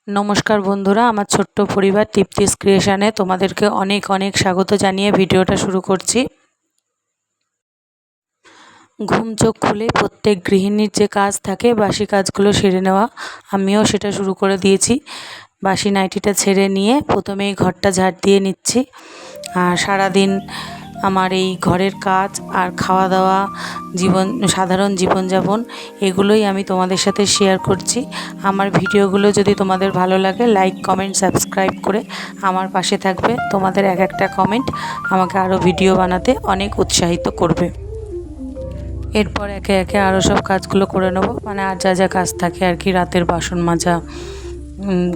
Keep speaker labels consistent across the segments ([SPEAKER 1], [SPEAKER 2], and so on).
[SPEAKER 1] নমস্কার বন্ধুরা, আমার ছোট্ট পরিবার তৃপ্তিস ক্রিয়েশনে তোমাদেরকে অনেক অনেক স্বাগত জানিয়ে ভিডিওটা শুরু করছি। ঘুম চোখ খুলে প্রত্যেক গৃহিণীর যে কাজ থাকে বাসি কাজগুলো সেরে নেওয়া, আমিও সেটা শুরু করে দিয়েছি। বাসি নাইটিটা ছেড়ে নিয়ে প্রথমেই ঘরটা ঝাড় দিয়ে নিচ্ছি। আর সারাদিন আমার এই ঘরের কাজ আর খাওয়া দাওয়া, সাধারণ জীবনযাপন এগুলোই আমি তোমাদের সাথে শেয়ার করছি। আমার ভিডিওগুলো যদি তোমাদের ভালো লাগে, লাইক কমেন্ট সাবস্ক্রাইব করে আমার পাশে থাকবে। তোমাদের এক একটা কমেন্ট আমাকে আরও ভিডিও বানাতে অনেক উৎসাহিত করবে। এরপর একে একে আরও সব কাজগুলো করে নেবো, মানে আর যা যা কাজ থাকে আর কি, রাতের বাসন মাজা,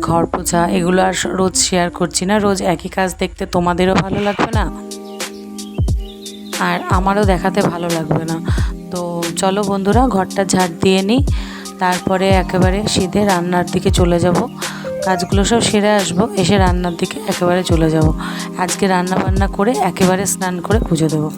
[SPEAKER 1] ঘর পোছা, এগুলো আর রোজ শেয়ার করছি না। রোজ একই কাজ দেখতে তোমাদেরও ভালো লাগবে না আর আমারও দেখাতে ভালো লাগবে না। তো চলো বন্ধুরা, ঘরটা ঝাড় দিয়ে নিই, তারপরে একেবারে সিধে রান্নার দিকে চলে যাব। কাজগুলো সব সেরে আসবো, এসে রান্নার দিকে একেবারে চলে যাব। আজকে রান্না বান্না করে একেবারে স্নান করে পুজো দেবো।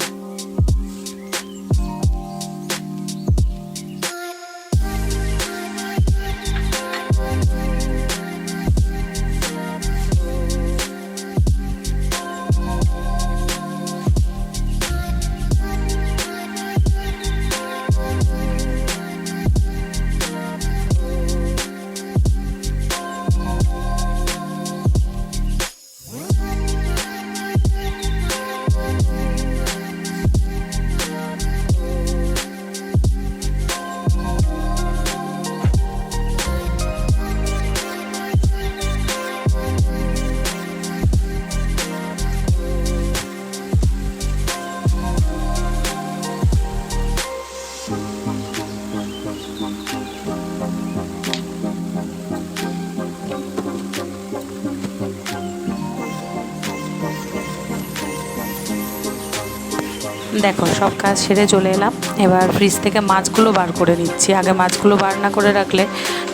[SPEAKER 1] দেখো, সব কাজ সেরে চলে এলাম। এবার ফ্রিজ থেকে মাছগুলো বার করে নিচ্ছি। আগে মাছগুলো বার না করে রাখলে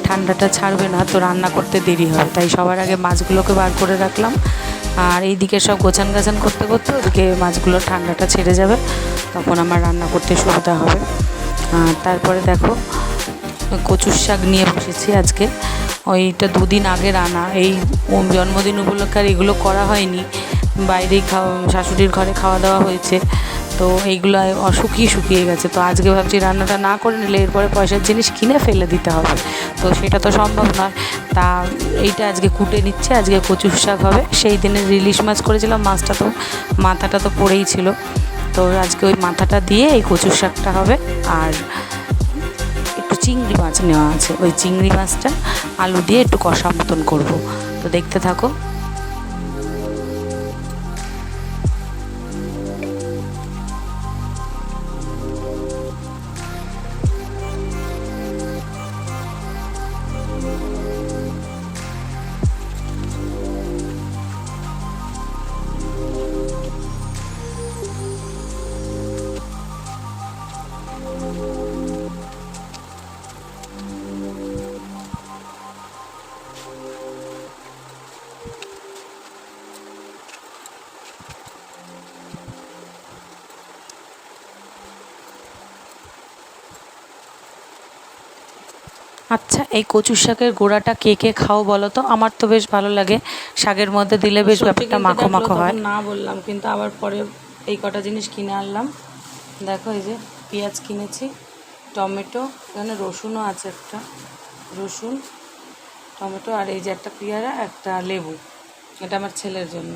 [SPEAKER 1] ঠান্ডাটা ছাড়বে না, তো রান্না করতে দেরি হবে, তাই সবার আগে মাছগুলোকে বার করে রাখলাম। আর এইদিকে সব গোছান গাছান করতে করতে ওদিকে মাছগুলো ঠান্ডাটা ছেড়ে যাবে, তখন আমার রান্না করতে সুবিধা হবে। আর তারপরে দেখো, কচুর শাক নিয়ে বসেছি আজকে। ওইটা দুদিন আগে রান্না, এই জন্মদিন উপলক্ষে আর এগুলো করা হয়নি, বাইরেই শাশুড়ির ঘরে খাওয়া দাওয়া হয়েছে, তো এইগুলো শুকিয়ে গেছে। তো আজকে ভাবছি রান্নাটা না করে নিলে এরপরে পয়সার জিনিস কিনে ফেলে দিতে হবে, তো সেটা তো সম্ভব নয়। তা এইটা আজকে কুটে নিচ্ছে। আজকে কচুর শাক হবে। সেই দিনে ইলিশ মাছ করেছিলাম, মাছটা তো মাথাটা তো পড়েই ছিল, তো আজকে ওই মাথাটা দিয়ে এই কচুর শাকটা হবে। আর একটু চিংড়ি মাছ নেওয়া আছে, ওই চিংড়ি মাছটা আলু দিয়ে একটু কষা মতন করবো, তো দেখতে থাকো। আচ্ছা, এই কচু শাকের গোড়াটা কে কে খাও বলো তো? আমার তো বেশ ভালো লাগে, শাকের মধ্যে দিলে বেশ ব্যাপারটা মাখো মাখো হয়। না বললাম, কিন্তু আবার পরে এই কটা জিনিস কিনে আনলাম। দেখো, এই যে পেঁয়াজ কিনেছি, টমেটো, এখানে রসুনও আছে, একটা রসুন, টমেটো, আর এই যে একটা পেয়ারা, একটা লেবু, এটা আমার ছেলের জন্য।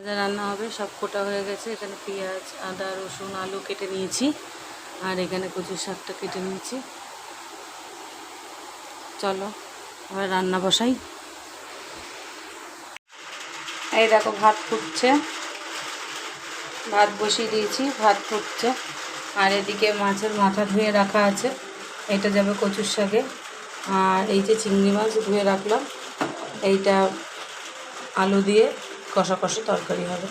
[SPEAKER 1] যা রান্না হবে সব কোটা হয়ে গেছে। এখানে পেঁয়াজ, আদা, রসুন, আলু কেটে নিয়েছি, আর এখানে কচুর শাকটা কেটে নিয়েছি। চলো এবার রান্না বসাই। এই দেখো, ভাত ফুটছে, ভাত বসিয়ে দিয়েছি, ভাত ফুটছে। আর এদিকে মাছের মাথা ধুয়ে রাখা আছে, এটা যাবে কচুর শাকে। আর এই যে চিংড়ি মাছ ধুয়ে রাখলাম, এইটা আলু দিয়ে কষা কষা তরকারি হবে।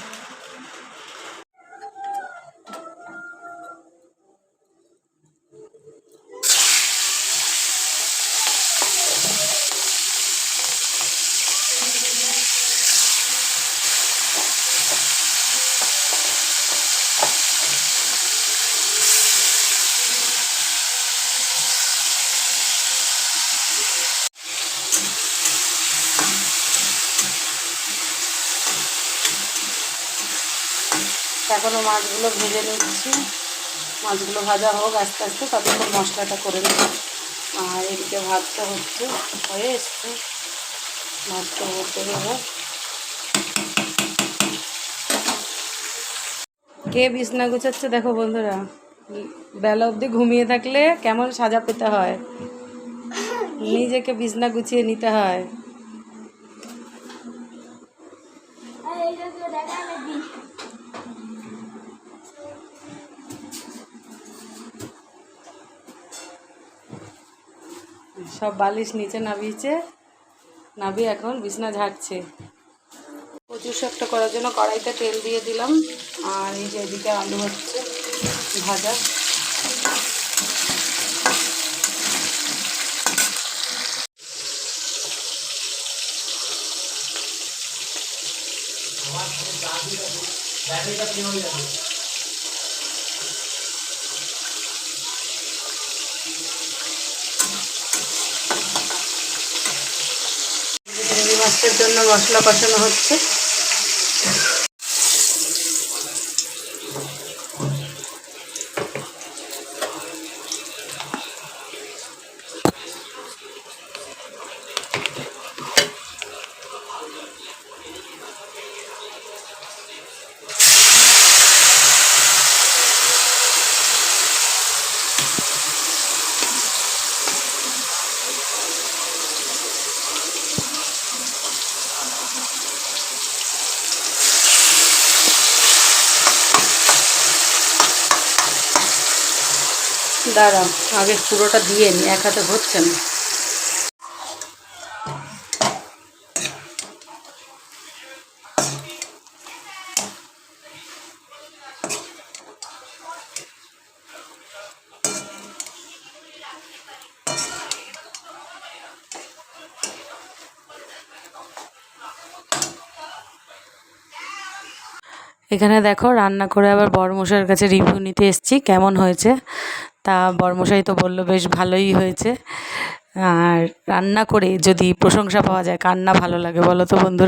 [SPEAKER 1] এখনও মাছগুলো ভেজে নিচ্ছি। মাছগুলো ভাজা হোক আস্তে আস্তে, ততক্ষণ মশলাটা করে নেব। আর এদিকে ভাতটা হচ্ছে, হয়ে এসছে, ভাতটা হতে দেবো। কে বিছনা গুছাচ্ছে দেখো বন্ধুরা। বেলা অবধি ঘুমিয়ে থাকলে কেমন সাজা পেতে হয়, নিজেকে বিছনা গুছিয়ে নিতে হয়। সব বালিশ নিচে নামিয়ে এখন বিছনা ঝাড়ছে। কচুর শাকটা করার জন্য কড়াইতে তেল দিয়ে দিলাম। আর এই যে এদিকে আলু হচ্ছে ভাজা। চিংড়ি মাছের জন্য মশলা কষানো হচ্ছে। দাঁড়াও, আগে পুরোটা দিয়ে নি, এক হাতে হচ্ছে না। এখানে দেখো রান্না করে আবার বড়মশাইয়ের কাছে রিভিউ নিতে এসেছি কেমন হয়েছে। তা বড়মশাই তো বললো বেশ ভালোই হয়েছে। আর রান্না করে যদি প্রশংসা পাওয়া যায় কার না ভালো লাগে বলো তো বন্ধুরা।